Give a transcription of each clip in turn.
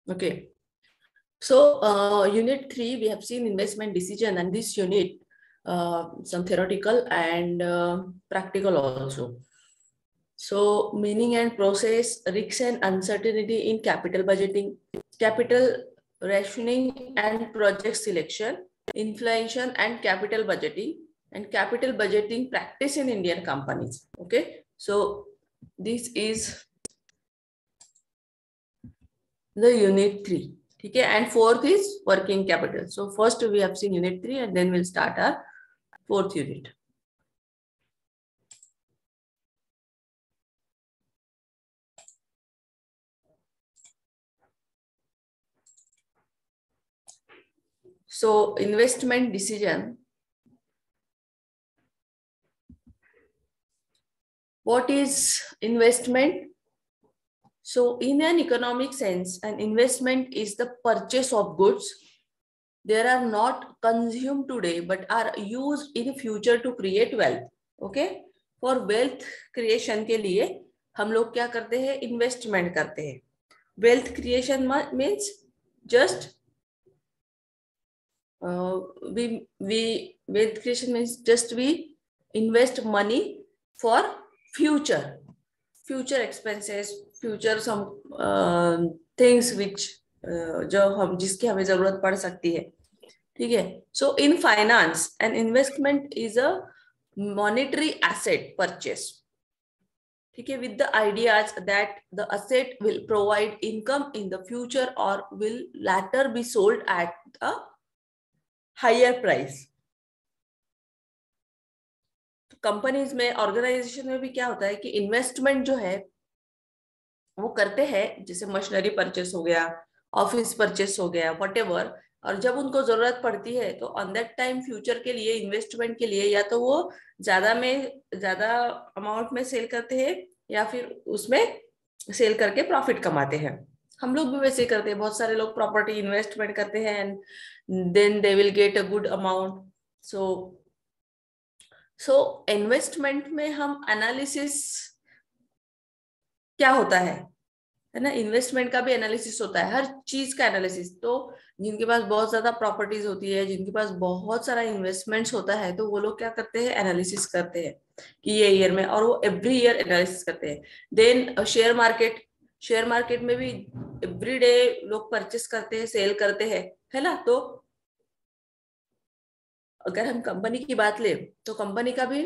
Okay. So unit 3, we have seen investment decision, and this unit, some theoretical and practical also. So meaning and process, risks and uncertainty in capital budgeting, capital rationing and project selection, inflation and capital budgeting, and capital budgeting practice in Indian companies. Okay, so this is the unit 3. Okay, and fourth is working capital. So first we have seen unit 3 and then we'll start our fourth unit. So investment decision. What is investment? So in an economic sense, an investment is the purchase of goods. They are not consumed today, but are used in future to create wealth. Okay? For wealth creation के लिए हम लोग क्या करते हैं? Investment करते हैं. Wealth creation means just wealth creation means just we invest money for future expenses, future some things which जो हम जिसकी हमें जरूरत पड़ सकती है. ठीक है. So in finance, an investment is a monetary asset purchase. ठीक है, with the ideas that the asset will provide income in the future or will later be sold at a higher price. Companies में, organisation में भी क्या होता है कि investment जो है वो करते हैं, जैसे मशीनरी परचेस हो गया, ऑफिस परचेस हो गया, व्हाटएवर, और जब उनको जरूरत पड़ती है तो ऑन दैट टाइम फ्यूचर के लिए, इन्वेस्टमेंट के लिए, या तो वो ज्यादा अमाउंट में सेल करते हैं या फिर उसमें सेल करके प्रॉफिट कमाते हैं. हम लोग भी वैसे करते हैं. बहुत सारे लोग प्रॉपर्टी इन्वेस्टमेंट करते हैं and then they will get a good amount. So investment में हम एनालिसिस क्या होता है ना, इन्वेस्टमेंट का भी एनालिसिस होता है, हर चीज का एनालिसिस. तो जिनके पास बहुत ज्यादा प्रॉपर्टीज होती है, जिनके पास बहुत सारा इन्वेस्टमेंट्स होता है, तो वो लोग क्या करते हैं? एनालिसिस करते हैं कि ये ईयर में, और वो एवरी ईयर एनालिसिस करते हैं. देन शेयर मार्केट में भी एवरी डे लोग परचेस करते हैं, सेल करते हैं, है ना. तो अगर हम कंपनी की बात ले तो कंपनी का भी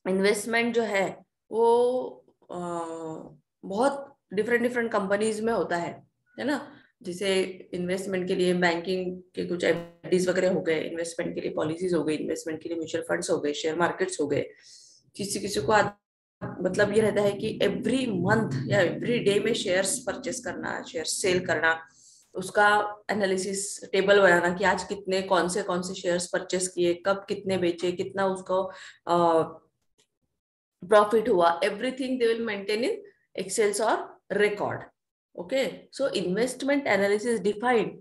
इन्वेस्टमेंट जो है वो बहुत डिफरेंट कंपनीज में होता है ना. जैसे इन्वेस्टमेंट के लिए बैंकिंग के कुछ एफडीज वगैरह हो गए, इन्वेस्टमेंट के लिए पॉलिसीज हो गई, इन्वेस्टमेंट के लिए म्यूचुअल फंड्स हो गए, शेयर मार्केट्स हो गए. किसी किसी को मतलब ये रहता है कि एवरी मंथ या एवरी डे में शेयर्स परचेस करना, शेयर सेल करना, उसका एनालिसिस टेबल बनाना कि आज कितने कौन से शेयर्स परचेस किए, कब कितने बेचे, कितना उसको प्रॉफिट हुआ, everything they will maintain in excels और record. Okay, so investment analysis is defined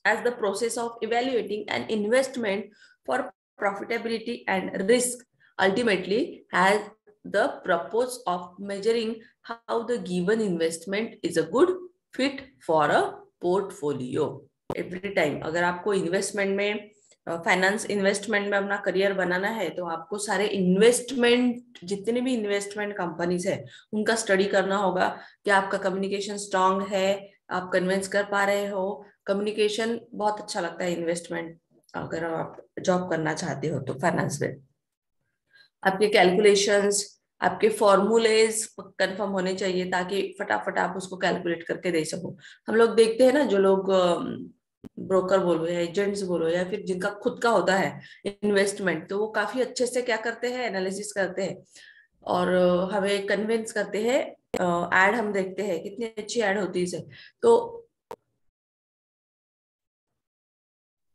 as the process of evaluating an investment for profitability and risk. Ultimately has the purpose of measuring how the given investment is a good fit for a portfolio. Every time अगर आपको investment में, finance investment में अपना career बनाना है, तो आपको सारे investment, जितने भी इन्वेस्टमेंट कंपनीज है, उनका स्टडी करना होगा कि आपका कम्युनिकेशन स्ट्रांग है, आप कन्विंस कर पा रहे हो. कम्युनिकेशन बहुत अच्छा लगता है इन्वेस्टमेंट, अगर आप जॉब करना चाहते हो तो फाइनेंस में. आपके कैलकुलेशंस, आपके फॉर्मूलेज कंफर्म होने चाहिए ताकि फटाफट आप उसको कैलकुलेट करके दे सको। हम लोग देखते हैं ना, जो लोग ब्रोकर बोलो या एजेंट्स बोलो या फिर जिनका खुद का होता है इन्वेस्टमेंट, तो वो काफी अच्छे से क्या करते हैं, एनालिसिस करते हैं और हमें कन्विंस करते हैं। एड हम देखते हैं कितनी अच्छी एड होती है इसे, तो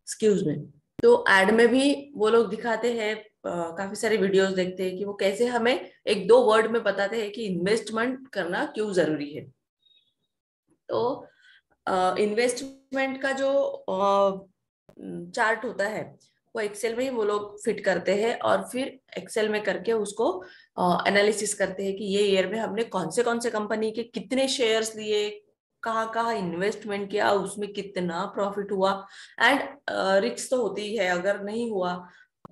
एक्सक्यूज मी, तो एड में भी वो लोग दिखाते हैं, काफी सारे वीडियोस देखते हैं कि वो कैसे हमें एक दो वर्ड में बताते हैं कि इन्वेस्टमेंट करना क्यों जरूरी है। तो इन्वेस्टमेंट का जो चार्ट होता है वो एक्सेल में ही वो लोग फिट करते हैं और फिर एक्सेल में करके उसको एनालिसिस करते हैं कि ये ईयर में हमने कौन से कंपनी के कितने शेयर्स लिए, कहाँ कहाँ इन्वेस्टमेंट किया, उसमें कितना प्रॉफिट हुआ। एंड रिस्क तो होती ही है, अगर नहीं हुआ,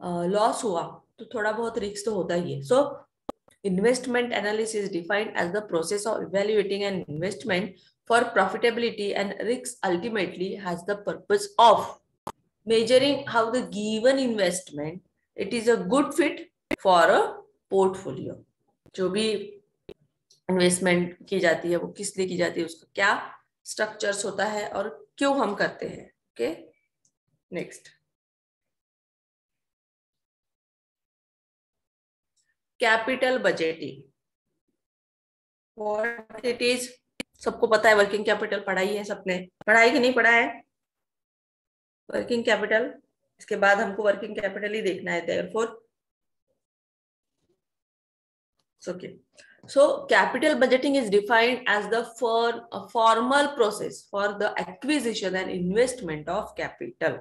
लॉस हुआ, तो थोड़ा बहुत रिस्क तो होता ही है। सो investment analysis is defined as the process of evaluating an investment for profitability and risks, ultimately has the purpose of measuring how the given investment it is a good fit for a portfolio। जो भी investment की जाती है वो किस लिए की जाती है, उसका क्या स्ट्रक्चर्स होता है और क्यों हम करते हैं। Okay, next, capital budgeting, what it is. सबको पता है वर्किंग कैपिटल, पढ़ाई है सबने, पढ़ाई कि नहीं पढ़ा है वर्किंग कैपिटल। इसके बाद हमको वर्किंग कैपिटल ही देखना है, therefore okay. So capital budgeting is defined as the a formal process for the acquisition and investment of capital।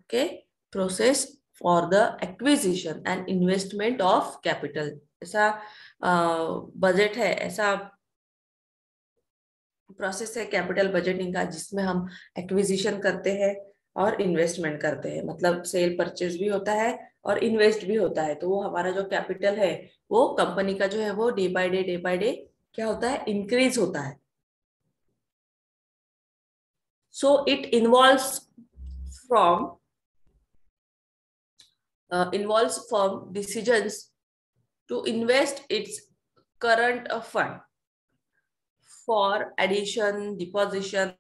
Okay, process for the acquisition and investment of capital, ऐसा budget है, ऐसा process है capital budgeting का, जिसमें हम acquisition करते हैं और इन्वेस्टमेंट करते हैं। मतलब सेल परचेज भी होता है और इन्वेस्ट भी होता है। तो वो हमारा जो कैपिटल है वो कंपनी का जो है वो डे बाय डे क्या होता है, इंक्रीज होता है। So it from involves firm decisions to invest its current fund for addition, deposition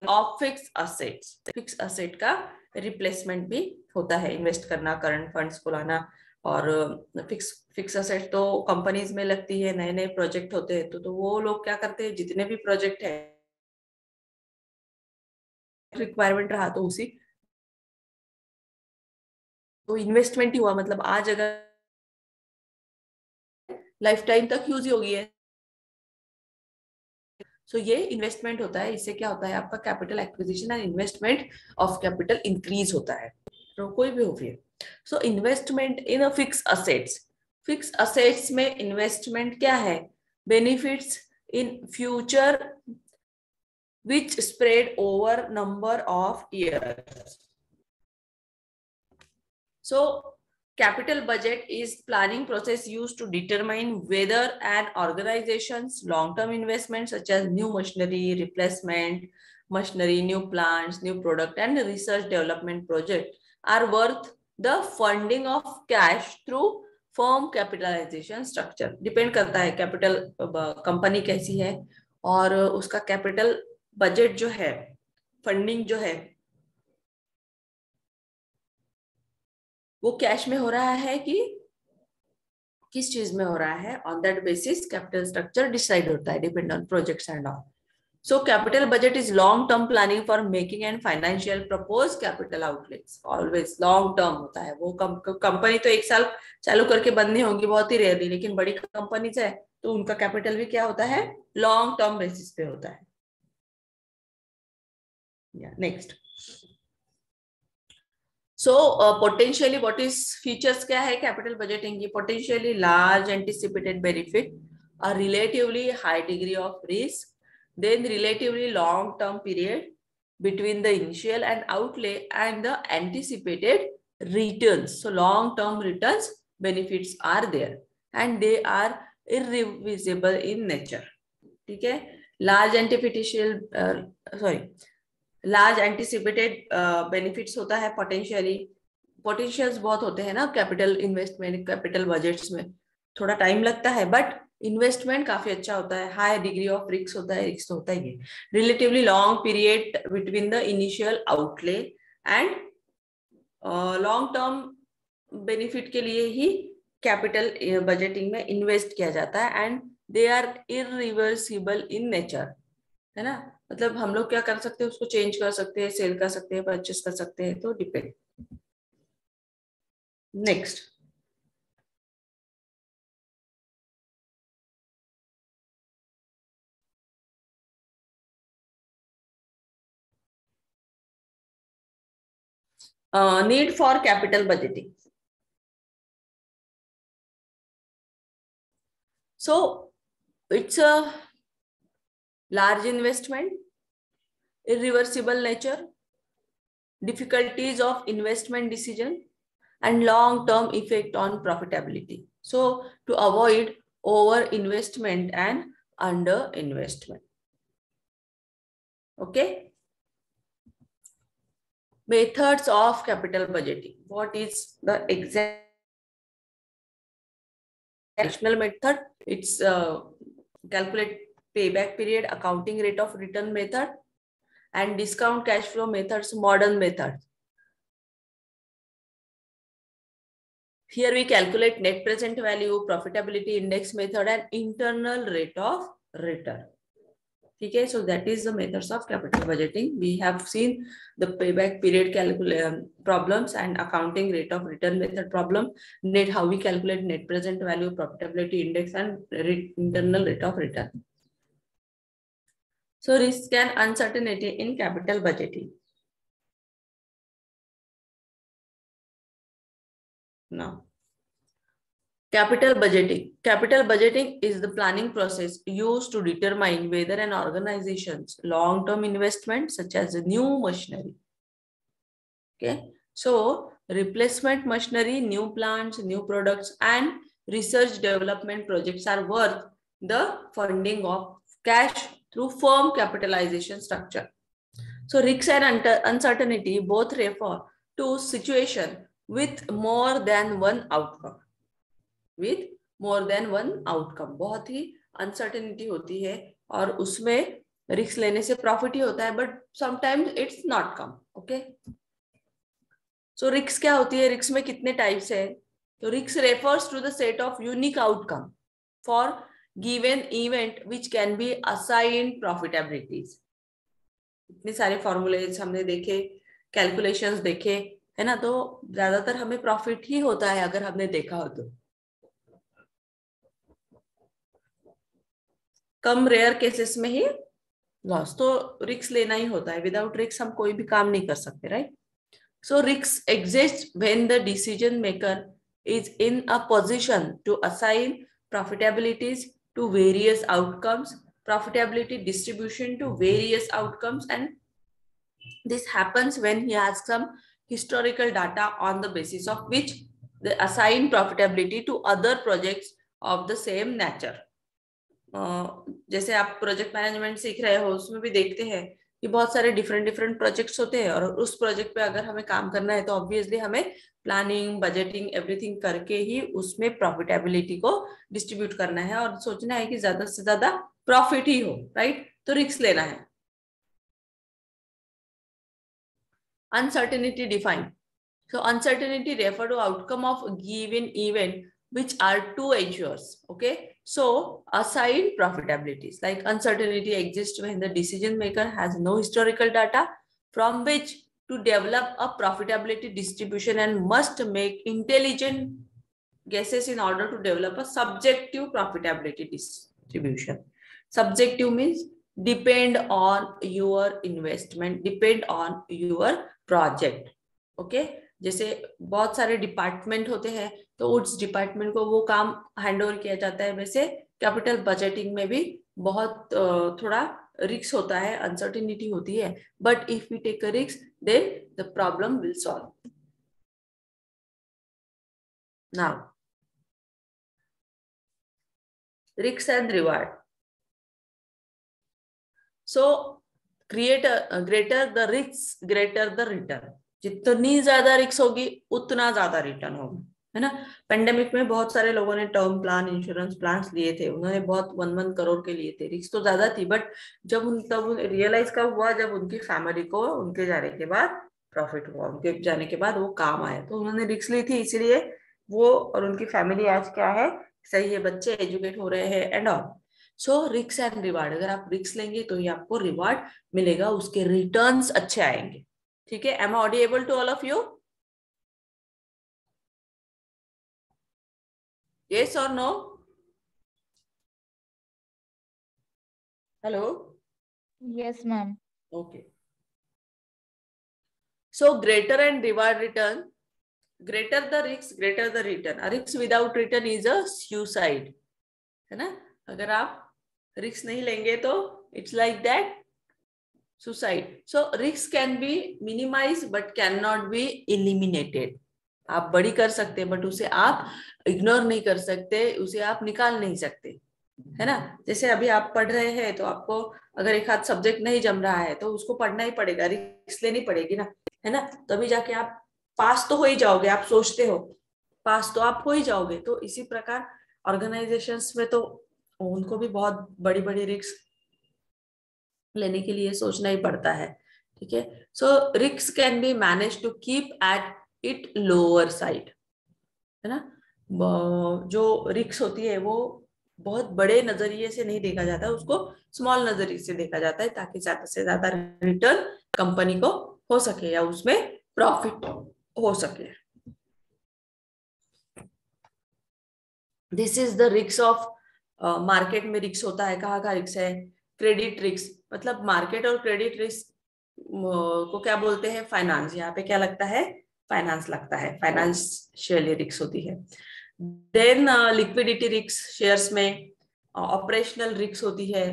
of fixed assets। Fix asset का रिप्लेसमेंट भी होता है, इन्वेस्ट करना, करंट फंड्स को लाना। और फिक्स असेट तो कंपनीज में लगती है, नए नए प्रोजेक्ट होते हैं, तो वो लोग क्या करते हैं, जितने भी प्रोजेक्ट है रिक्वायरमेंट रहा तो उसी तो इन्वेस्टमेंट ही हुआ। मतलब आज अगर लाइफ टाइम तक यूज ही होगी है, सो ये इन्वेस्टमेंट होता है। इससे क्या होता है, आपका capital acquisition and investment of capital increase होता है। तो कोई भी हो फिर, so investment in a fix assets, fix assets में इन्वेस्टमेंट क्या है, benefits in future which spread over number of years. So capital budget is planning process used to determine whether an organization's long-term investments such as new machinery, replacement machinery, new plants, new product and research development project are worth the funding of cash through firm capitalization structure। Depend करता है capital company कैसी है और उसका capital budget जो है, funding जो है वो कैश में हो रहा है कि किस चीज में हो रहा है। On that basis capital structure decide होता है, depend on projects and all. So capital budget is long term planning for making and financial propose capital outlets. Always long term होता है वो। कंपनी तो एक साल चालू करके बंद नहीं होगी, बहुत ही रेयरली, लेकिन बड़ी कंपनीज है तो उनका कैपिटल भी क्या होता है, लॉन्ग टर्म बेसिस पे होता है। Next, so potentially what is features, क्या है कैपिटल बजटिंग की, potentially large anticipated benefit, a relatively high degree of risk, then relatively long term period between the initial and outlay and the anticipated returns। So long term returns benefits are there and they are irreversible in nature। ठीक है, large artificial sorry large anticipated benefits होता है potentially, potentials बहुत होते हैं ना capital investment, capital budgets में थोड़ा टाइम लगता है, बट इन्वेस्टमेंट काफी अच्छा होता है, हाई डिग्री ऑफ रिस्क होता है, रिस्क होता है, relatively long period between the initial outlay and long term benefit के लिए ही कैपिटल बजटिंग में इन्वेस्ट किया जाता है, and they are irreversible in nature, है ना। मतलब हम लोग क्या कर सकते हैं, उसको चेंज कर सकते हैं, सेल कर सकते हैं, परचेस कर सकते हैं, तो depend. Next, need for capital budgeting. So it's a large investment, irreversible nature, difficulties of investment decision, and long-term effect on profitability. So to avoid over investment and under investment. Okay. Methods of capital budgeting. What is the exact rational method? It's calculate payback period, accounting rate of return method, and discount cash flow methods, modern methods. Here we calculate net present value, profitability index method, and internal rate of return. Okay, so that is the methods of capital budgeting. We have seen the payback period problems and accounting rate of return method problem, how we calculate net present value, profitability index, and internal rate of return. So risk and uncertainty in capital budgeting. Now, capital budgeting. Capital budgeting is the planning process used to determine whether an organization's long-term investment, such as a new machinery. Okay, so replacement machinery, new plants, new products, and research development projects are worth the funding of cash through firm capitalization structure. So risk and uncertainty both refer to situation with more than one outcome. With more than one outcome, बहुत ही uncertainty होती है और उसमें risk लेने से profit ही होता है, but sometimes it's not come. Okay, so risk क्या होती है, रिस्क में कितने टाइप्स है. तो risk refers to the set of unique outcome for given event which can be assigned profitabilities. इतने सारे फॉर्मूलेज हमने देखे, कैलकुलेशंस देखे, है ना. तो ज्यादातर हमें प्रॉफिट ही होता है अगर हमने देखा हो तो. कम रेयर केसेस में ही लॉस. तो रिस्क लेना ही होता है, विदाउट रिस्क हम कोई भी काम नहीं कर सकते, right. So risk exist when the decision maker is in a position to assign profitabilities to various outcomes, profitability distribution to various outcomes, and this happens when he has some historical data on the basis of which they assign profitability to other projects of the same nature. जैसे आप project management सीख रहे हो, उसमें भी देखते हैं कि बहुत सारे डिफरेंट प्रोजेक्ट्स होते हैं, और उस प्रोजेक्ट पे अगर हमें काम करना है तो ऑब्वियसली हमें प्लानिंग, बजटिंग, एवरीथिंग करके ही उसमें प्रॉफिटेबिलिटी को डिस्ट्रीब्यूट करना है और सोचना है कि ज्यादा से ज्यादा प्रॉफिट ही हो, राइट. तो रिस्क लेना है. Uncertainty define. So uncertainty refer to outcome of a given event which are to ensures. Okay, so aside profitabilities, like uncertainty exists when the decision maker has no historical data from which to develop a profitability distribution and must make intelligent guesses in order to develop a subjective profitability distribution. Subjective means depend on your investment, depend on your project. Okay, जैसे बहुत सारे department होते हैं तो उस department को वो काम हैंड ओवर किया जाता है. वैसे कैपिटल बजटिंग में भी बहुत थोड़ा रिस्क होता है, अनसर्टेनिटी होती है, but if we take a risk then the problem will solve. Now risk and reward. So greater the risks, greater the return. जितनी ज्यादा रिस्क होगी उतना ज्यादा रिटर्न होगा, है ना। पेंडेमिक में बहुत सारे लोगों ने टर्म प्लान, इंश्योरेंस प्लान लिए थे, उन्होंने बहुत 1-1 करोड़ के लिए थे, रिस्क तो ज्यादा थी, बट जब तब रियलाइज कब हुआ, जब उनकी फैमिली को उनके जाने के बाद प्रॉफिट हुआ, उनके जाने के बाद वो काम आया, तो उन्होंने रिस्क ली थी, इसीलिए वो और उनकी फैमिली आज क्या है, सही है, बच्चे एजुकेट हो रहे हैं and all. So risk and reward, अगर आप रिस्क लेंगे तो ही आपको रिवार्ड मिलेगा, उसके रिटर्न्स अच्छे आएंगे। ठीक है, am I audible to all of you? Yes or no? Hello? Yes, ma'am. Okay. So greater and reward return, greater the risk, greater the return. A risk without return is a suicide. है ना? अगर आप risk नहीं लेंगे तो it's like that suicide. So risk can be minimized but cannot be eliminated. आप बड़ी कर सकते हैं बट उसे आप इग्नोर नहीं कर सकते, उसे आप निकाल नहीं सकते, है ना। जैसे अभी आप पढ़ रहे हैं तो आपको अगर एक हाथ सब्जेक्ट नहीं जम रहा है तो उसको पढ़ना ही पड़ेगा, रिस्क लेनी पड़ेगी ना, है ना। तभी जाके आप पास तो हो ही जाओगे, आप सोचते हो पास तो आप हो ही जाओगे। तो इसी प्रकार ऑर्गेनाइजेशंस में तो उनको भी बहुत बड़ी बड़ी रिस्क लेने के लिए सोचना ही पड़ता है। ठीक है, so risk can be manage to keep at it lower side, है ना। जो रिस्क होती है वो बहुत बड़े नजरिए से नहीं देखा जाता, उसको स्मॉल नजरिए से देखा जाता है, ताकि ज्यादा से ज्यादा रिटर्न कंपनी को हो सके या उसमें प्रॉफिट हो सके। This is the risk of market में रिस्क होता है, कहाँ का रिस्क है, क्रेडिट रिस्क, मतलब मार्केट और क्रेडिट रिस्क को क्या बोलते हैं, फाइनेंस। यहाँ पे क्या लगता है, फाइनेंस लगता है, फाइनेंशियल रिस्क होती है। देन लिक्विडिटी रिस्क शेयर्स में, ऑपरेशनल रिस्क होती है,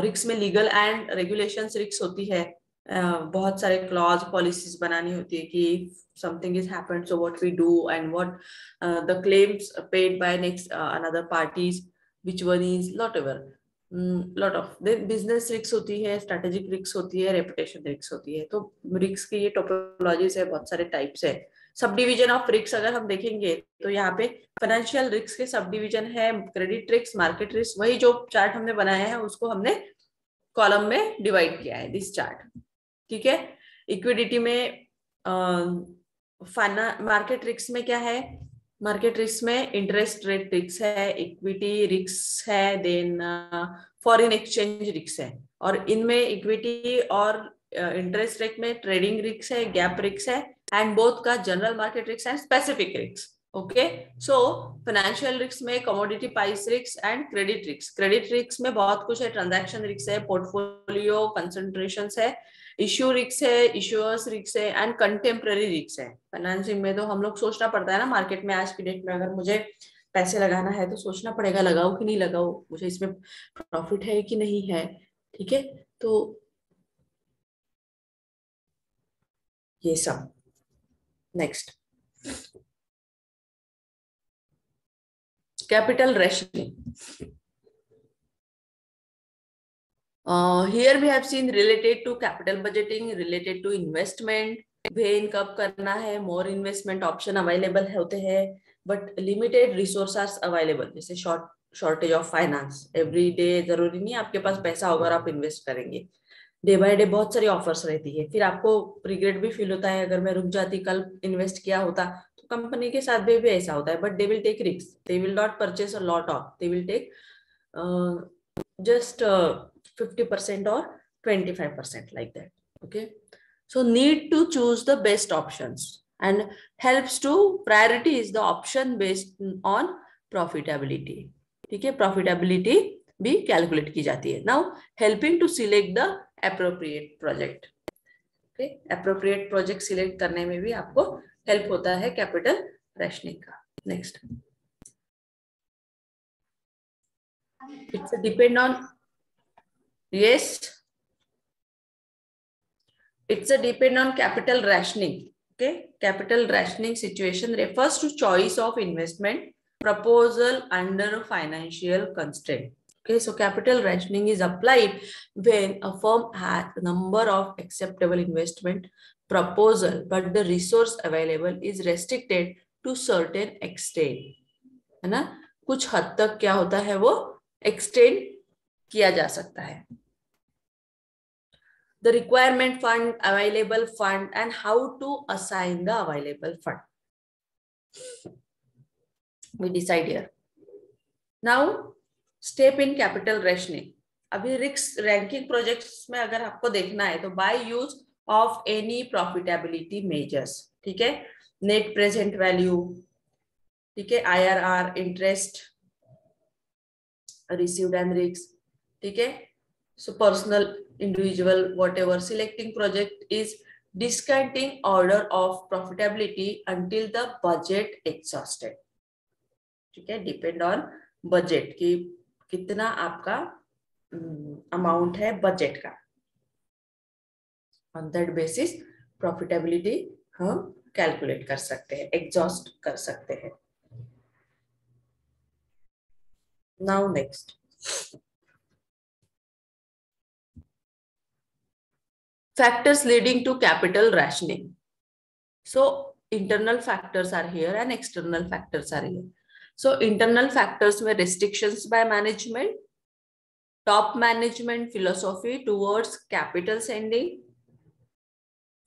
रिस्क में लीगल एंड रेगुलेशंस रिस्क होती है, बहुत सारे क्लॉज पॉलिसीज बनानी होती है कि something is happened so what we do and what the claims paid by next another parties which one is lot ever lot of. Then business risk होती है, स्ट्रेटेजिक रिस्क होती है, रेपुटेशन रिस्क होती है। तो रिस्क की ये topologies है, बहुत सारे टाइप्स है। सब डिवीजन ऑफ रिस्क अगर हम देखेंगे तो यहाँ पे फाइनेंशियल रिस्क के सब डिवीजन है, क्रेडिट रिस्क, मार्केट रिस्क, वही जो चार्ट हमने बनाया है उसको हमने कॉलम में डिवाइड किया है, दिस चार्ट। ठीक है, इक्विडिटी में मार्केट रिस्क में क्या है, मार्केट रिस्क में इंटरेस्ट रेट रिस्क है, इक्विटी रिस्क है, देन फॉरेन एक्सचेंज रिस्क है, और इनमें इक्विटी और इंटरेस्ट रेट में ट्रेडिंग रिस्क है, गैप रिस्क है, एंड बोथ का general market risk and specific risk. Okay, so financial risk में commodity price risk and credit risk. Credit risk में बहुत कुछ है, ट्रांजैक्शन रिस्क है, पोर्टफोलियो कंसंट्रेशन है, इश्यू रिस्क है, इश्यूअर्स रिस्क है, एंड कंटेम्पररी रिस्क है। फाइनेंसिंग में तो हम लोग सोचना पड़ता है ना, मार्केट में आज की डेट में अगर मुझे पैसे लगाना है तो सोचना पड़ेगा लगाओ कि नहीं लगाओ, मुझे इसमें प्रॉफिट है कि नहीं है। ठीक है, तो ये सब। Next, capital rationing. Here we have seen related to capital budgeting, related to investment, when कब करना है, मोर इन्वेस्टमेंट ऑप्शन अवेलेबल होते हैं बट लिमिटेड रिसोर्सेस अवेलेबल, जैसे shortage of finance, every day जरूरी नहीं आपके पास पैसा होगा और आप इन्वेस्ट करेंगे, डे बाय डे बहुत सारी ऑफर्स रहती है, फिर आपको रिग्रेट भी फील होता है अगर मैं रुक जाती, कल इन्वेस्ट किया होता। तो कंपनी के साथ भी ऐसा होता है, but they will take risk, they will not purchase a lot of, they will take just 50% or 25% like that. Okay, so need to choose the best options and helps to priority is the option based on profitability. ठीक है, profitability भी calculate की जाती है। now helping to select the appropriate project. okay, appropriate project select करने में भी आपको हेल्प होता है कैपिटल रैशनिंग का। Next, it's a depend on, yes, it's a depend on capital rationing. Okay, capital rationing situation refers to choice of investment proposal under financial constraint. Okay, so capital rationing is applied when a firm has a number of acceptable investment proposal, but the resource available is restricted to certain extent, है ना, कुछ हद तक क्या होता है वो extend किया जा सकता है. The requirement fund, available fund, and how to assign the available fund. We decide here. Now, step in capital rationing. अभी रिस्क रैंकिंग प्रोजेक्ट्स में अगर आपको देखना है तो by use of any profitability measures, ठीक है, नेट प्रेजेंट वैल्यू, ठीक है, IRR, interest received and risk, ठीक है, so personal, individual, whatever, selecting project is discounting order of profitability until the budget exhausted, ठीक है, depend on budget कि कितना आपका अमाउंट है बजट का, on that basis profitability हम कैलकुलेट कर सकते हैं, एग्जॉस्ट कर सकते हैं. Now next, factors leading to capital rationing. So internal factors are here and external factors are here. So internal factors were restrictions by management, top management philosophy towards capital sending,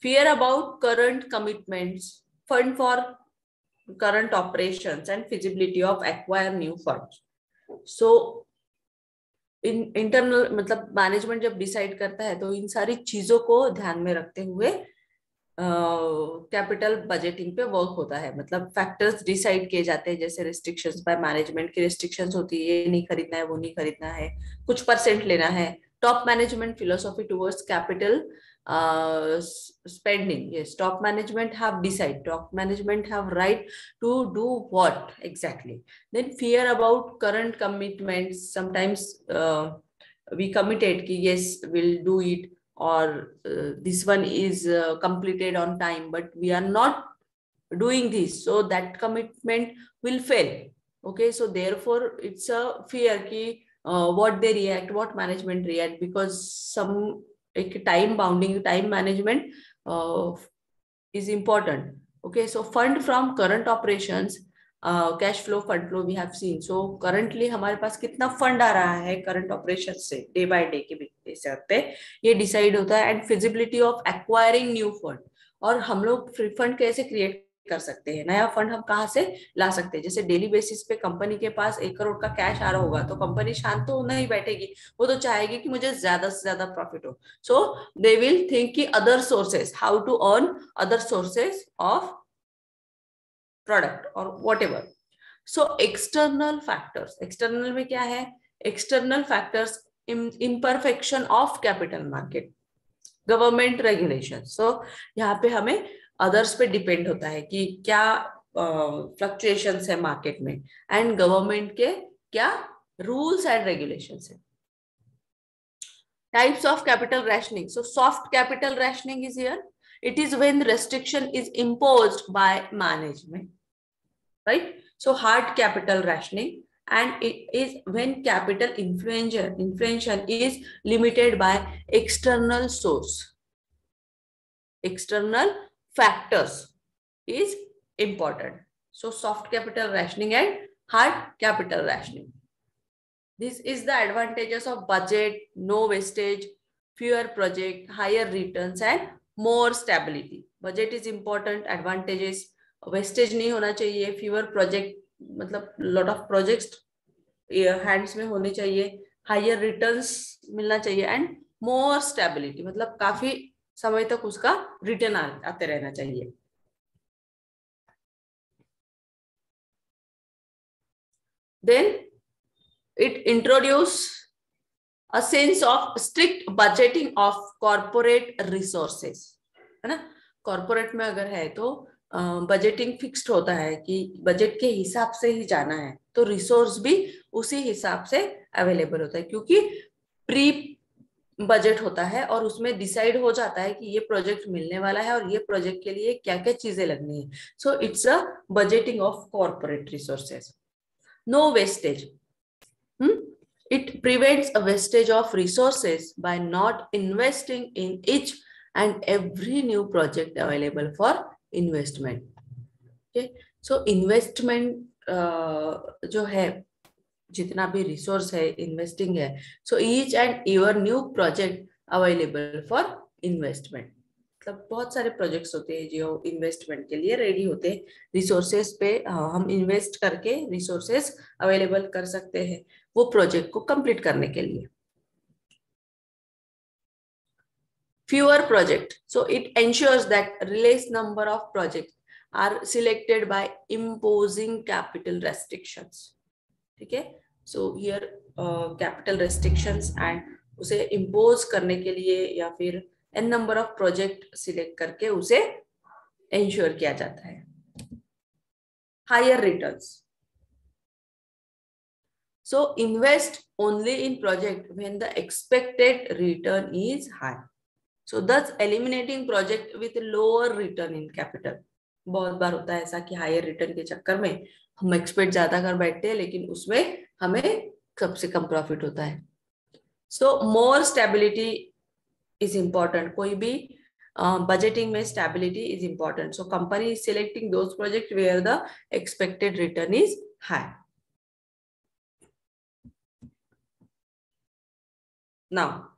fear about current commitments, fund for current operations, and feasibility of acquire new funds. So in internal मतलब management जब decide करता है तो इन सारी चीजों को ध्यान में रखते हुए कैपिटल बजटिंग पे वर्क होता है. मतलब फैक्टर्स डिसाइड किए जाते हैं, जैसे रिस्ट्रिक्शंस बाय मैनेजमेंट की रिस्ट्रिक्शंस होती है, ये नहीं खरीदना है, वो नहीं खरीदना है, कुछ परसेंट लेना है. Top management philosophy towards capital spending. Yes, top management have decide, top management have right to do what exactly. Then fear about current commitments. Sometimes we committed ki yes, we'll do it, or this one is completed on time, but we are not doing this, so that commitment will fail. Okay, so therefore it's a fear ki what they react, what management react, because some time bounding, time management is important. Okay, so fund from current operations, cash flow, fund flow we have seen. So currently हमारे पास कितना fund आ रहा है current operation से day by day के basis पे ये decide होता है. And feasibility of acquiring new fund, और हम लोग फ्री फंड कैसे क्रिएट कर सकते हैं, नया फंड हम कहाँ से ला सकते हैं. जैसे डेली बेसिस पे कंपनी के पास 1 करोड़ का कैश आ रहा होगा तो कंपनी शांत तो नहीं बैठेगी, वो तो चाहेगी कि मुझे ज्यादा से ज्यादा प्रॉफिट हो. सो दे विल थिंक कि other sources, how to earn other sources of product और whatever. So external factors, external में क्या है, external factors, imperfection of capital market, government regulation. So यहाँ पे हमें अदर्स पे डिपेंड होता है कि क्या फ्लक्चुएशंस है मार्केट में, एंड गवर्नमेंट के क्या रूल्स एंड रेगुलेशंस है. Types of capital rationing. So soft capital rationing is here. It is when restriction is imposed by management, right. So hard capital rationing, and it is when capital inflation is limited by external source, external factors is important. So soft capital rationing and hard capital rationing. This is the advantages of budget, no wastage, fewer project, higher returns and more stability. Budget is important, advantages, wastage नहीं होना चाहिए, fewer project मतलब lot of projects hands में होने चाहिए, higher returns मिलना चाहिए, and more stability मतलब काफी समय तक उसका रिटर्न आते रहना चाहिए. Then it introduce a sense of strict budgeting of corporate resources, है ना. कॉर्पोरेट में अगर है तो बजटिंग फिक्स्ड होता है कि बजट के हिसाब से ही जाना है, तो रिसोर्स भी उसी हिसाब से अवेलेबल होता है, क्योंकि प्री बजट होता है और उसमें डिसाइड हो जाता है कि ये प्रोजेक्ट मिलने वाला है और ये प्रोजेक्ट के लिए क्या क्या चीजें लगनी है. So it's a budgeting of corporate resources. No wastage. It prevents a wastage of resources by not investing in each and every new project available for investment. Okay, so investment जो है, जितना भी रिसोर्स है, investing है, so each and ever new project available for investment. मतलब बहुत सारे projects होते हैं जो इन्वेस्टमेंट के लिए रेडी होते हैं. रिसोर्सेज पे हम इन्वेस्ट करके रिसोर्सेज अवेलेबल कर सकते हैं वो प्रोजेक्ट को कंप्लीट करने के लिए. Fewer projects, so it ensures that less number of projects are selected by imposing capital restrictions. ठीक है, so here capital restrictions and उसे impose करने के लिए या फिर n number of project select करके उसे ensure किया जाता है. Higher returns, so invest only in project when the expected return is high. So thus eliminating project with lower return in capital. बहुत बार होता है ऐसा कि हायर रिटर्न के चक्कर में हम एक्सपेक्ट ज्यादा कर बैठते हैं लेकिन उसमें हमें सबसे कम प्रॉफिट होता है. So more stability is important. कोई भी बजटिंग में stability is important. So company is selecting those project where the expected return is high. Now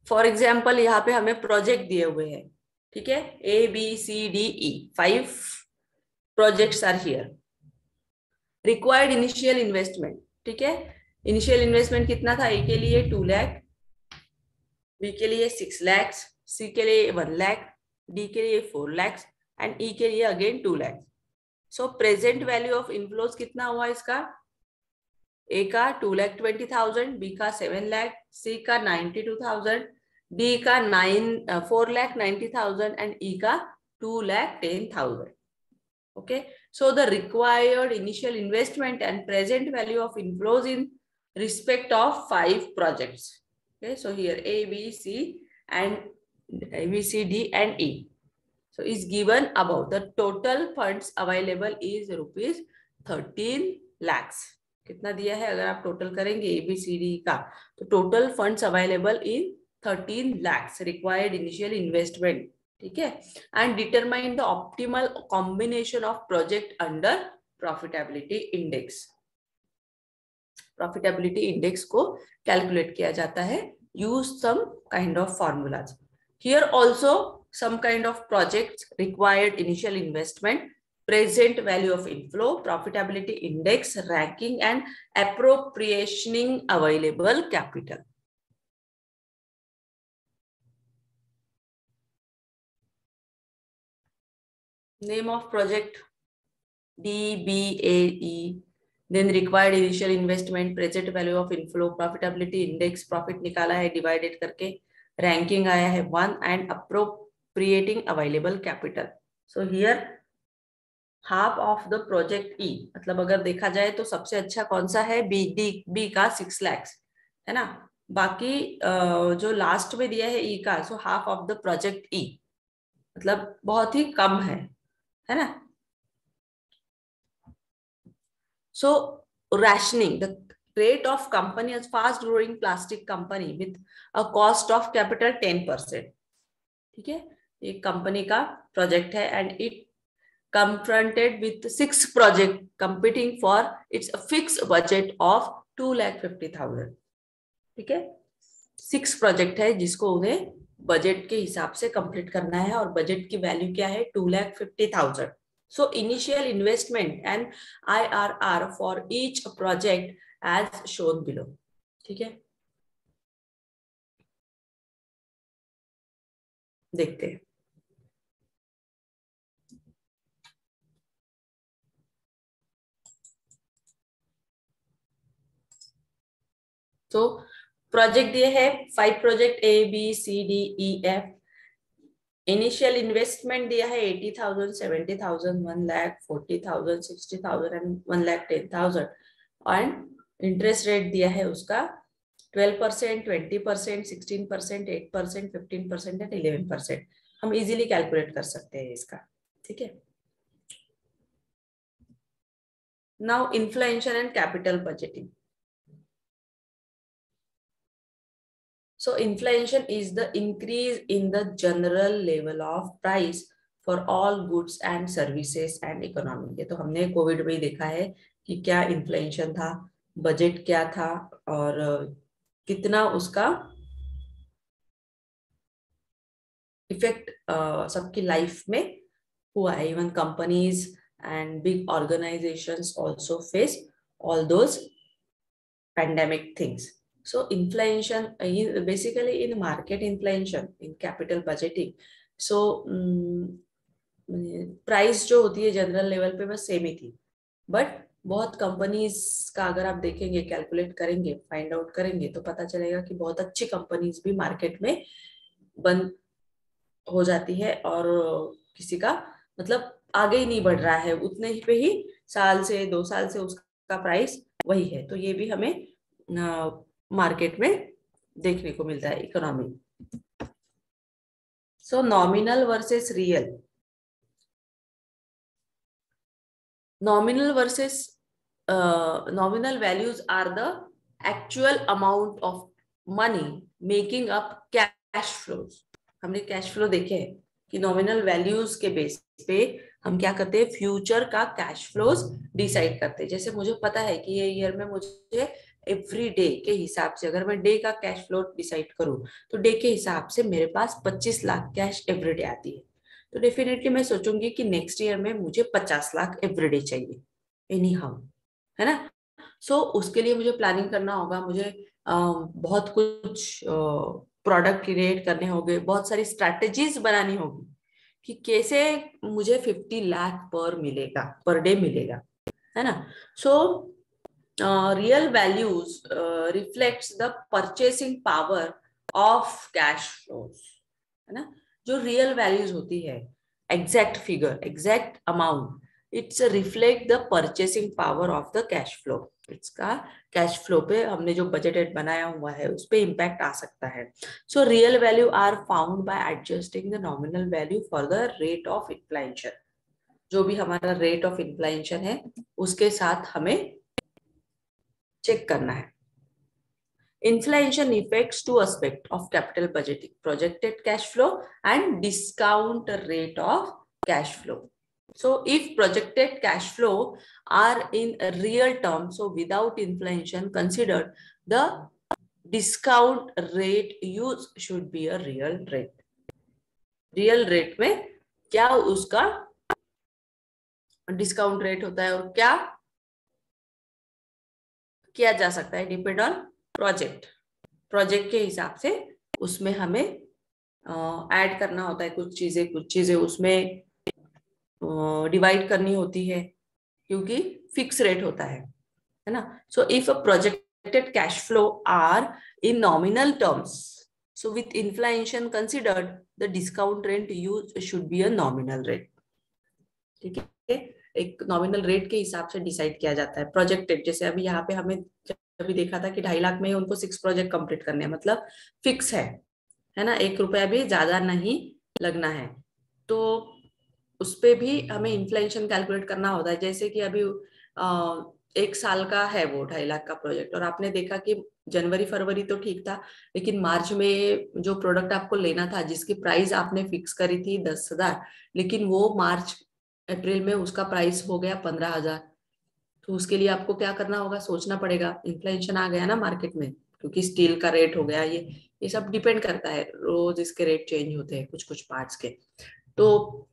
for example यहाँ पे हमें प्रोजेक्ट दिए हुए हैं. ठीक है, ABCDE 5 projects are here. Required initial investment. ठीक है, इनिशियल इन्वेस्टमेंट कितना था? ए के लिए 2 लाख, बी के लिए 6 लाख, सी के लिए 1 लाख, डी के लिए 4 लाख एंड ई के लिए again 2 lakh. So present value of inflows कितना हुआ इसका? ए का 2,20,000, बी का 7 लाख, सी का 92,000, डी का 4,90,000 एंड ई का 2,10,000. Okay, so the required initial investment and present value of inflows in respect of 5 projects. Okay, so here A, B, C D and E. So is given above. The total funds available is rupees 13 lakhs. कितना दिया है? अगर आप total करेंगे A, B, C, D का, तो total funds available in 13 lakhs required initial investment. ठीक है, and determine the optimal combination of project under profitability index. Profitability index को कैलकुलेट किया जाता है. Use some kind of formulas. Here also some kind of projects required initial investment, present value of inflow, profitability index, ranking and appropriationing available capital. Name of project DBAE, then required initial investment, present value of inflow, profitability index, profit निकाला है divided करके, ranking आया है 1 and appropriating available capital. So here half of the project E, मतलब अगर देखा जाए तो सबसे अच्छा कौन सा है? B का 6 lakhs है ना. बाकी जो लास्ट में दिया है E का, so half of the project E, मतलब बहुत ही कम है ना. So rationing, the rate of company as fast growing plastic company with a cost of capital 10%. ठीक है, एक कंपनी का प्रोजेक्ट है and it confronted with 6 project competing for its fixed budget of 2,50,000. ठीक है, 6 प्रोजेक्ट है जिसको उन्हें बजट के हिसाब से कंप्लीट करना है और बजट की वैल्यू क्या है? 2,50,000. So initial investment and IRR for each project as shown below. ठीक है, देखते हैं. तो प्रोजेक्ट दिए है 5 project A, B, C, D, E, F. Initial investment दिया है 80,000, 70,000, 1 lakh, 40,000, 60,000 and 1,10,000. And interest rate दिया है उसका 12%, 20%, 16%, 8%, 15% एंड 11%. हम इजीली कैलकुलेट कर सकते हैं इसका. ठीक है, now inflation and capital budgeting. So inflation is the increase in the general level of price for all goods and services and economy. ये तो हमने कोविड में ही देखा है कि क्या इन्फ्लेशन था, बजट क्या था और कितना उसका इफेक्ट सबकी लाइफ में हुआ है. Even companies and big organizations also face all those pandemic things. So inflation, basically in market inflation, in capital budgeting, so price जो होती है जनरल लेवल पे बस सेम ही थी, बट बहुत कंपनीज का अगर आप देखेंगे, कैलकुलेट करेंगे, फाइंड आउट करेंगे तो पता चलेगा कि बहुत अच्छी कंपनीज भी मार्केट में बंद हो जाती है और किसी का मतलब आगे ही नहीं बढ़ रहा है, उतने ही पे ही साल से 2 साल से उसका प्राइस वही है. तो ये भी हमें मार्केट में देखने को मिलता है economy. So nominal versus real. Nominal values are the actual amount of money making up cash flows. हमने कैश फ्लो देखे हैं कि नॉमिनल वैल्यूज के बेस पे हम क्या करते हैं, फ्यूचर का कैश फ्लोज डिसाइड करते हैं. जैसे मुझे पता है कि ये ईयर में मुझे एवरी डे के हिसाब से, अगर मैं डे का कैश फ्लो डिसाइड करूं तो डे के हिसाब से मेरे पास 25 लाख कैश एवरी डे आती है. तो डेफिनेटली मैं सोचूंगी कि नेक्स्ट ईयर में मुझे 50 लाख एवरीडे चाहिए एनी हाउ, है ना. सो उसके लिए मुझे प्लानिंग करना होगा, मुझे बहुत कुछ प्रोडक्ट क्रिएट करने होंगे, बहुत सारी स्ट्रैटेजीज बनानी होगी कि कैसे मुझे 50 लाख पर डे मिलेगा, है ना. So real values reflects the purchasing power of cash flows, है ना. जो रियल वैल्यूज होती है, exact figure, exact amount, it's reflect the purchasing power of the cash flow. इसका कैश फ्लो पे हमने जो बजटेड बनाया हुआ है उस पे इम्पैक्ट आ सकता है. So real value are found by adjusting the nominal value for the rate of inflation. जो भी हमारा रेट ऑफ इन्फ्लेशन है उसके साथ हमें चेक करना है. Inflation affects two aspects of capital budgeting: projected cash flow and discount rate of cash flow. So if projected cash flow are in real terms, so without inflation considered, the discount rate used should be a real rate. Real rate में क्या उसका discount rate होता है और क्या किया जा सकता है, डिपेंड ऑन प्रोजेक्ट के हिसाब से उसमें हमें ऐड करना होता है. कुछ चीजें उसमें डिवाइड करनी होती है क्योंकि फिक्स रेट होता है ना. So if a projected cash flow are in nominal terms, so with inflation considered the discount rate use should be a nominal rate. ठीक है, एक नॉमिनल रेट के हिसाब से डिसाइड किया जाता है. प्रोजेक्टेड, जैसे अभी यहाँ पे हमें अभी देखा था कि 2.5 लाख में उनको 6 प्रोजेक्ट कंप्लीट करने हैं, मतलब फिक्स है ना, 1 रुपया भी ज्यादा नहीं लगना है. तो उस पे भी हमें इन्फ्लेशन कैलकुलेट करना होता है. जैसे कि अभी 1 साल का है वो 2.5 लाख का प्रोजेक्ट और आपने देखा कि जनवरी फरवरी तो ठीक था, लेकिन मार्च में जो प्रोडक्ट आपको लेना था जिसकी प्राइस आपने फिक्स करी थी 10,000, लेकिन वो मार्च अप्रैल में उसका प्राइस हो गया 15,000. तो उसके लिए आपको क्या करना होगा, सोचना पड़ेगा. इन्फ्लेशन आ गया ना मार्केट में, क्योंकि स्टील का रेट हो गया, ये सब डिपेंड करता है, रोज इसके रेट चेंज होते हैं कुछ पार्ट्स के. तो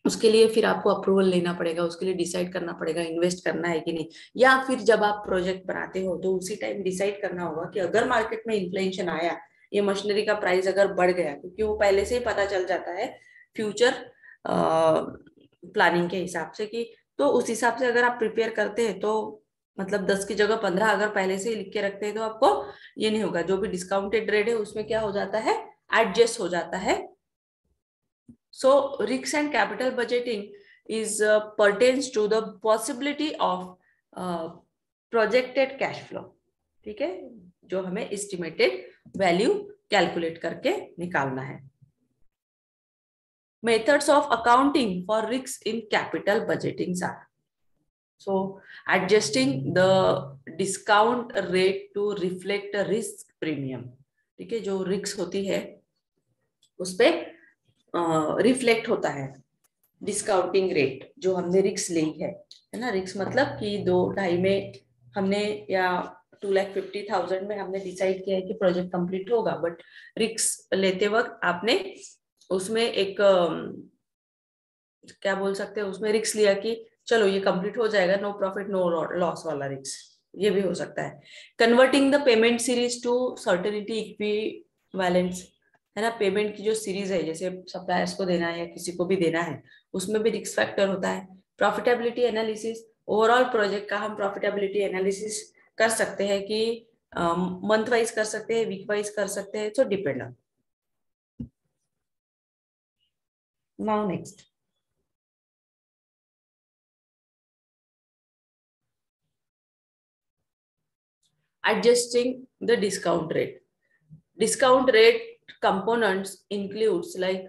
उसके लिए फिर आपको अप्रूवल लेना पड़ेगा, उसके लिए डिसाइड करना पड़ेगा इन्वेस्ट करना है कि नहीं. या फिर जब आप प्रोजेक्ट बनाते हो तो उसी टाइम डिसाइड करना होगा कि अगर मार्केट में इन्फ्लेशन आया, ये मशीनरी का प्राइस अगर बढ़ गया, क्योंकि वो पहले से ही पता चल जाता है फ्यूचर प्लानिंग के हिसाब से कि, तो उस हिसाब से अगर आप प्रिपेयर करते हैं तो मतलब 10 की जगह 15 अगर पहले से ही लिख के रखते हैं तो आपको ये नहीं होगा. जो भी डिस्काउंटेड रेट है उसमें क्या हो जाता है, एडजस्ट हो जाता है. So risks and capital budgeting is pertains to the possibility of projected cash flow. ठीक है, जो हमें एस्टिमेटेड वैल्यू कैलकुलेट करके निकालना है. Methods of accounting for risks in capital budgeting are: so adjusting the discount rate to reflect a risk premium. ठीक है, जो रिस्क होती है उस पे रिफ्लेक्ट होता है डिस्काउंटिंग रेट जो हमने रिक्स ली है ना। रिक्स मतलब कि 2-2.5 में हमने या 2,50,000 में हमने डिसाइड किया है कि प्रोजेक्ट कंप्लीट होगा, बट रिक्स लेते वक्त आपने उसमें एक क्या बोल सकते हैं, उसमें रिक्स लिया कि चलो ये कंप्लीट हो जाएगा, नो प्रॉफिट नो लॉस वाला रिक्स, ये भी हो सकता है। Converting the payment series to certainty equivalence, है ना, पेमेंट की जो सीरीज है, जैसे सप्लायर्स को देना है या किसी को भी देना है, उसमें भी रिस्क फैक्टर होता है। प्रॉफिटेबिलिटी एनालिसिस, ओवरऑल प्रोजेक्ट का हम प्रॉफिटेबिलिटी एनालिसिस कर सकते हैं कि मंथ वाइज कर सकते हैं, वीक वाइज कर सकते हैं, सो depend on. Now next, adjusting the discount rate. Discount rate components includes like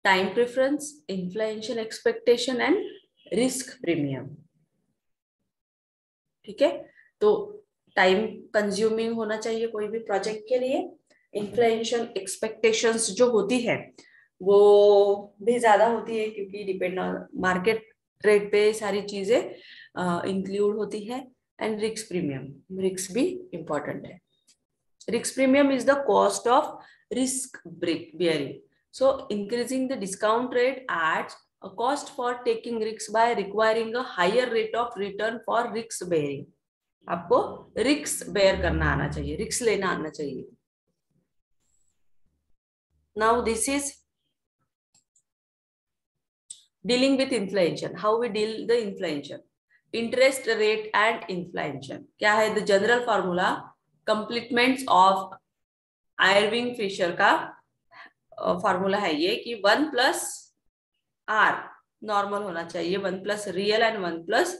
time preference, inflation expectation and risk premium. ठीक है, तो टाइम कंज्यूमिंग होना चाहिए कोई भी प्रोजेक्ट के लिए। इन्फ्लेशन एक्सपेक्टेशंस जो होती है वो भी ज्यादा होती है क्योंकि डिपेंड ऑन मार्केट रेट पे सारी चीजें इंक्लूड होती है। एंड रिस्क प्रीमियम, रिस्क भी इंपॉर्टेंट है। Risk premium is the cost of risk bearing. So increasing the discount rate adds a cost for taking risks by requiring a higher rate of return for risk bearing. आपको risk bear करना आना चाहिए, risk लेना आना चाहिए। Now this is dealing with inflation. How we deal the inflation? Interest rate and inflation. क्या है? The general formula complements of Irving Fisher का फॉर्मूला है ये कि 1+R नॉर्मल होना चाहिए, 1+ real and 1+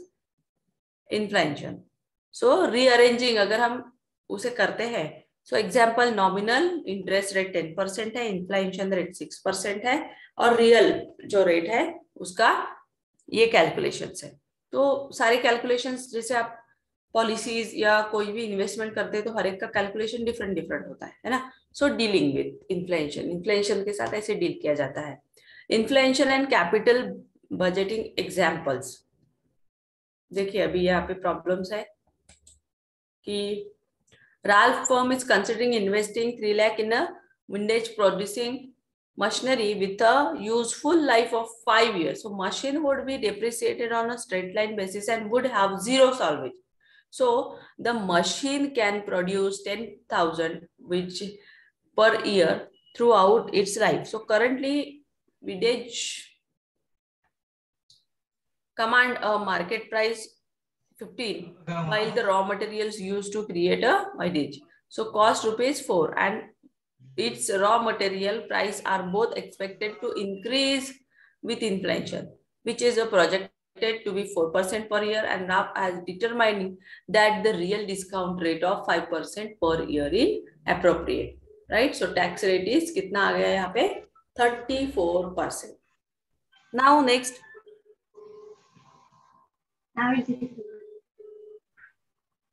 inflation. So rearranging अगर हम उसे करते हैं, so example nominal interest rate 10% है, इन्फ्लेशन रेट 6% है, और रियल जो रेट है उसका ये कैलकुलेशंस है। तो सारे कैलकुलेशंस जैसे आप पॉलिसीज या कोई भी इन्वेस्टमेंट करते हैं तो हर एक का कैलकुलेशन डिफरेंट डिफरेंट होता है ना। सो डीलिंग विद इन्फ्लेशन, इन्फ्लेशन के साथ ऐसे डील किया जाता है। Inflation and capital budgeting examples, देखिए अभी यहाँ पे प्रॉब्लम्स है कि Ralph firm is considering investing 3 lakh in a windage producing machinery with a useful life of 5 years. So machine would be depreciated on a straight line basis and would have zero salvage. So the machine can produce 10,000 which per year throughout its life. So currently windage command a market price 15 while the raw materials used to create a windage. So cost ₹4 and its raw material price are both expected to increase with inflation, which is projected to be 4% per year, and now as determining that the real discount rate of 5% per year is appropriate, right? So tax rate is कितना आ गया यहाँ पे 34%. Now next.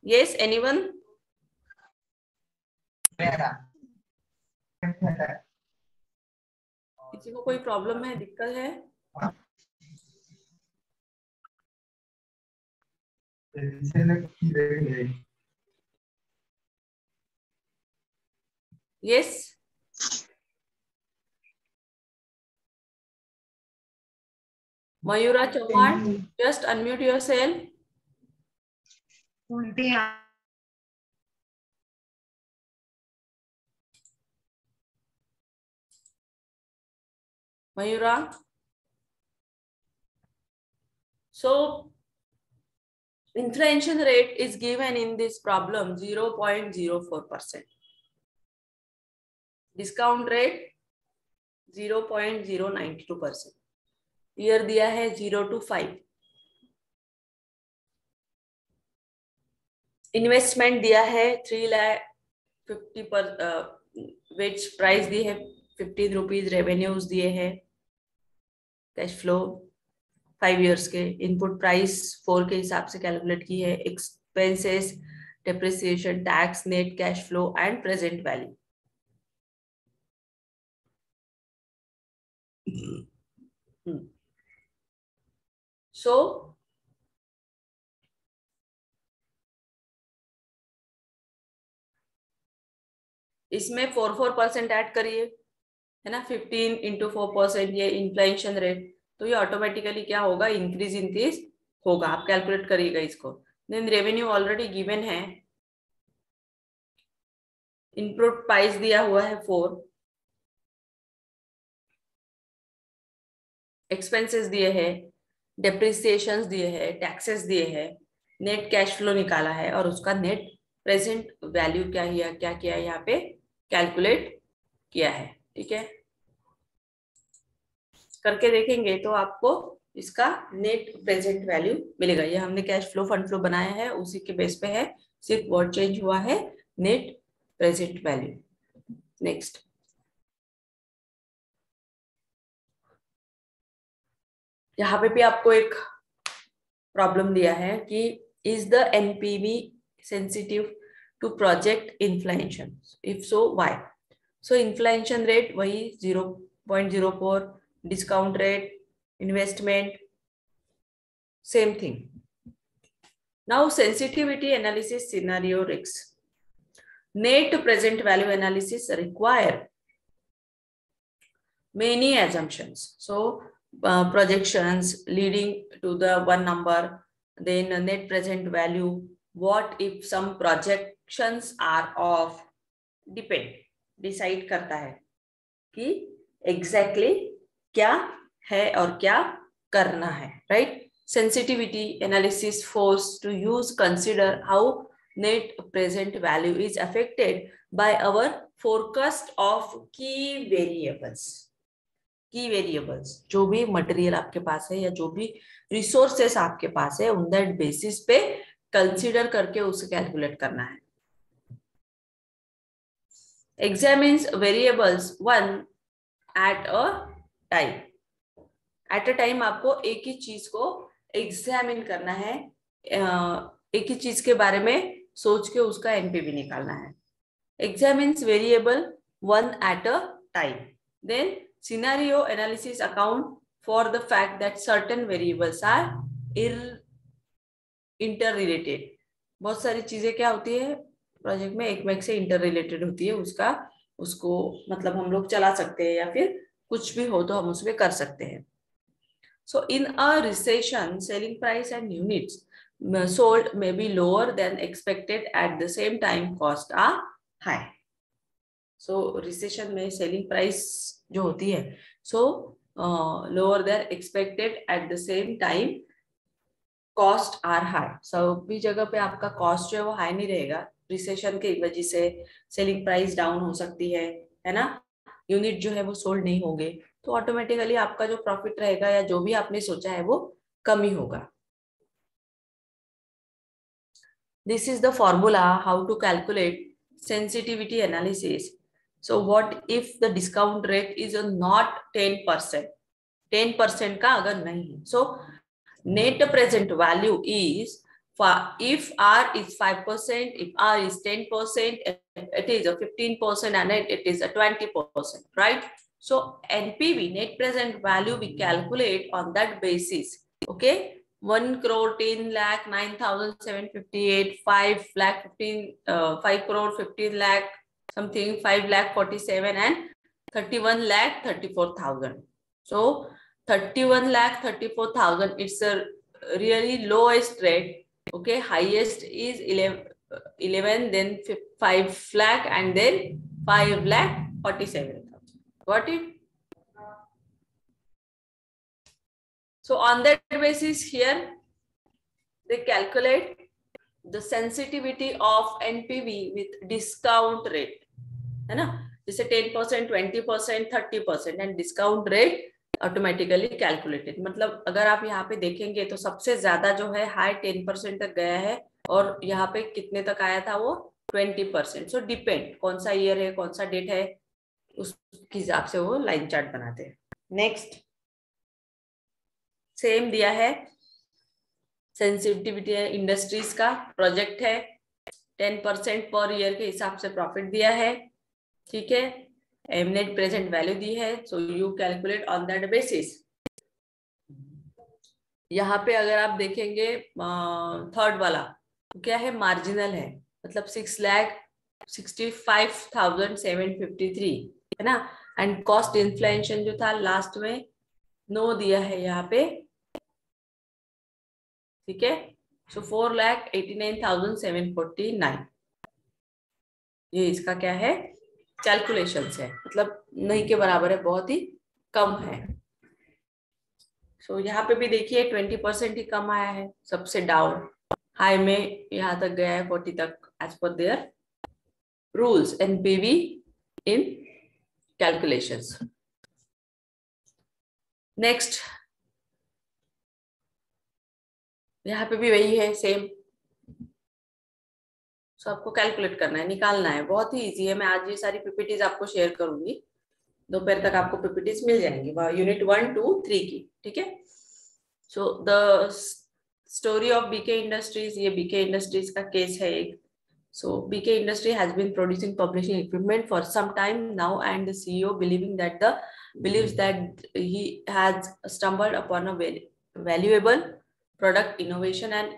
Yes, anyone? किसी को कोई problem है, दिक्कत है? Yes. Mayura Chauhan, just unmute yourself. Mayura. So inflation rate is given in this problem 0.04%. Discount rate 0.092%. Year दिया है 0 to 5. Investment दिया है 3,50,000 पर which price दी है 15 rupees. Revenues दिए है, कैश फ्लो 5 years के, इनपुट प्राइस 4 के हिसाब से कैलकुलेट की है, expenses, depreciation, tax, net cash flow and present value. So इसमें 4% ऐड करिए, है ना, 15 × 4% ये इन्फ्लेशन रेट, तो ये ऑटोमेटिकली क्या होगा, इंक्रीज इंक्रीज होगा। आप कैलकुलेट करिएगा इसको। देन रेवेन्यू ऑलरेडी गिवन है, इनपुट प्राइस दिया हुआ है 4, एक्सपेंसेस दिए हैं, डेप्रिसिएशंस दिए हैं, टैक्सेस दिए हैं, नेट कैश फ्लो निकाला है और उसका नेट प्रेजेंट वैल्यू क्या है, क्या किया है यहाँ पे कैलकुलेट किया है। ठीक है, करके देखेंगे तो आपको इसका नेट प्रेजेंट वैल्यू मिलेगा। ये हमने कैश फ्लो फंड फ्लो बनाया है, उसी के बेस पे है, सिर्फ वर्ड चेंज हुआ है, नेट प्रेजेंट वैल्यू। नेक्स्ट, यहाँ पे भी आपको एक प्रॉब्लम दिया है कि is the NPV sensitive to project inflation, if so why. So inflation rate वही 0.04, discount rate, investment, same thing. Now sensitivity analysis scenario risks. Net present value analysis require many assumptions. So projections leading to the one number, then net present value. What if some projections are off? Depend, decide करता है कि exactly क्या है और क्या करना है, right? Sensitivity analysis forced to consider how net present value is affected by our forecast of key variables. Key variables, जो भी मटेरियल आपके पास है या जो भी रिसोर्सेस आपके पास है, उन दैट बेसिस पे कंसीडर करके उसे कैलकुलेट करना है। Examines variables one at a time. At a time आपको एक ही चीज को एग्जामिन करना है, एक ही चीज के बारे में सोच के उसका एनपीवी निकालना है। Examines variable one at a time, then scenario analysis account for the fact that certain variables are inter related. बहुत सारी चीजें क्या होती है प्रोजेक्ट में, एक में से इंटर रिलेटेड होती है, उसको मतलब हम लोग चला सकते हैं या फिर कुछ भी हो तो हम उसमें कर सकते हैं। So in a recession, selling price and units sold may be lower than expected at the same time cost are high. So recession में selling price जो होती है, so lower than expected at the same time cost are high. सभी जगह पे आपका cost जो है वो high नहीं रहेगा, recession की वजह से selling price down हो सकती है ना, यूनिट जो है वो सोल्ड नहीं होंगे, तो ऑटोमेटिकली आपका जो प्रॉफिट रहेगा या जो भी आपने सोचा है वो कम ही होगा। This is the formula how to calculate sensitivity analysis. So what if the discount rate is not 10%, 10% का अगर नहीं, so net present value is, if R is 5%, if R is 10%, it is a 15%, and it is a 20%, right? So NPV, net present value, we calculate on that basis. Okay, 1,10,09,758, 5 crore 15 lakh something, 5,47,000 and 31,34,000. So 31,34,000, it's a really lowest rate. Okay, highest is 11, then 5 lakh, and then 5,47,000. Got it? So on that basis here they calculate the sensitivity of NPV with discount rate, है ना, जैसे 10%, 20%, 30% and discount rate automatically calculated. मतलब अगर आप यहाँ पे देखेंगे तो सबसे ज्यादा जो है हाई 10% तक गया है और यहाँ पे कितने तक आया था वो 20%। सो डिपेंड कौन सा ईयर है, कौन सा डेट है, उसके हिसाब से वो लाइन चार्ट बनाते हैं। नेक्स्ट, सेम दिया है सेंसिटिविटी है, इंडस्ट्रीज का प्रोजेक्ट है, 10% पर ईयर के हिसाब से प्रॉफिट दिया है, ठीक है। एमनेट प्रेजेंट वैल्यू दी है, so you calculate on that basis. यहाँ पे अगर आप देखेंगे थर्ड वाला तो क्या है, मार्जिनल है, मतलब 6,65,753 है ना। एंड कॉस्ट इन्फ्लेशन जो था लास्ट में 9 दिया है यहाँ पे, ठीक है। सो 4,89,749 ये इसका क्या है, कैलकुलेशंस है, मतलब नहीं के बराबर है, बहुत ही कम है। सो यहाँ पे भी देखिए 20% ही कम आया है, सबसे डाउन, हाई में यहाँ तक गया है 40 तक as per their rules and PV in calculations. Next यहाँ पे भी वही है, सेम। सो आपको कैलकुलेट करना है, निकालना है, बहुत ही इजी है। मैं आज ये सारी पीपीटीज आपको शेयर करूंगी, दोपहर तक आपको पीपीटीज मिल जाएंगी यूनिट 1, 2, 3 की, ठीक है। So the story of BK Industries, ये बीके इंडस्ट्रीज का केस है एक। So BK Industry has been producing publishing equipment for some time now, and the CEO believes that he has stumbled upon a very valuable product innovation and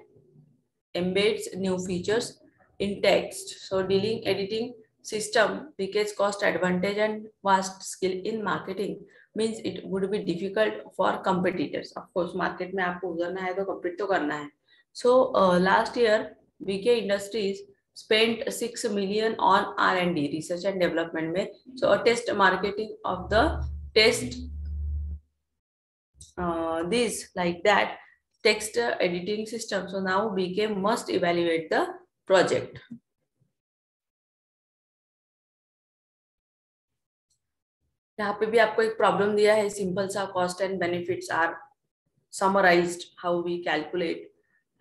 embeds new features in text. So dealing editing system, BK's cost advantage and vast skill in marketing means it would be difficult for competitors. Of course, market में आपको उतरना है तो compete तो करना है. So last year BK Industries spent 6 million on R&D, research and development में. So a test marketing of the test this like that text editing system. So now BK must evaluate the project. यहाँ पे भी आपको एक problem दिया है, simple सा, cost and benefits are summarized, how we calculate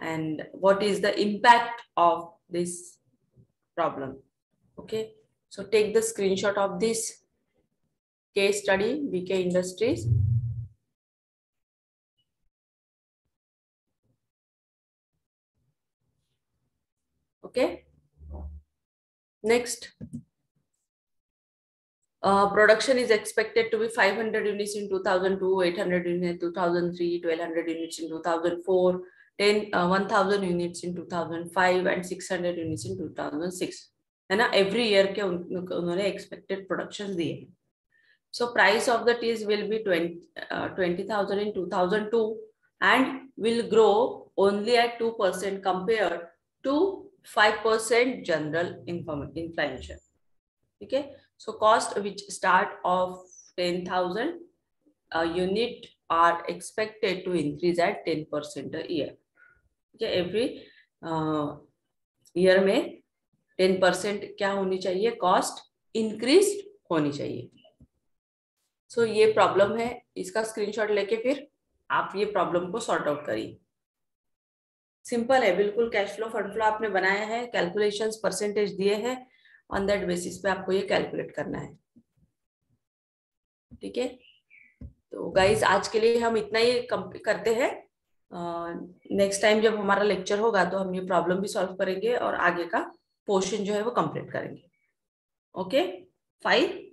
and what is the impact of this problem. Okay, so take the screenshot of this case study, BK Industries. Okay, next. Production is expected to be 500 units in 2002, 800 units in 2003, 1200 units in 2004, 1000 units in 2005 and 600 units in 2006, है ना। every year के उन्होंने expected production दिए। So price of the teas will be 20,000 in 2002 and will grow only at 2% compared to 5% general inflation. Okay, so cost which start of 10,000 unit are expected to increase at 10% a year. Okay, every year में 10% क्या होनी चाहिए, cost increase होनी चाहिए। सो ये problem है, इसका screenshot लेके फिर आप ये प्रॉब्लम को सॉर्ट आउट करिए। सिंपल है बिल्कुल, कैश फ्लो फंड फ्लो आपने बनाया है, कैलकुलेशंस परसेंटेज दिए हैं, ऑन दैट बेसिस पे आपको ये कैलकुलेट करना है, ठीक है। तो गाइस आज के लिए हम इतना ही करते हैं। नेक्स्ट टाइम जब हमारा लेक्चर होगा तो हम ये प्रॉब्लम भी सॉल्व करेंगे और आगे का पोर्शन जो है वो कंप्लीट करेंगे। Okay, fine.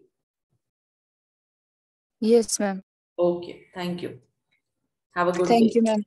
Yes, ma'am. Okay, thank you. Have a good Thank day. you, ma'am.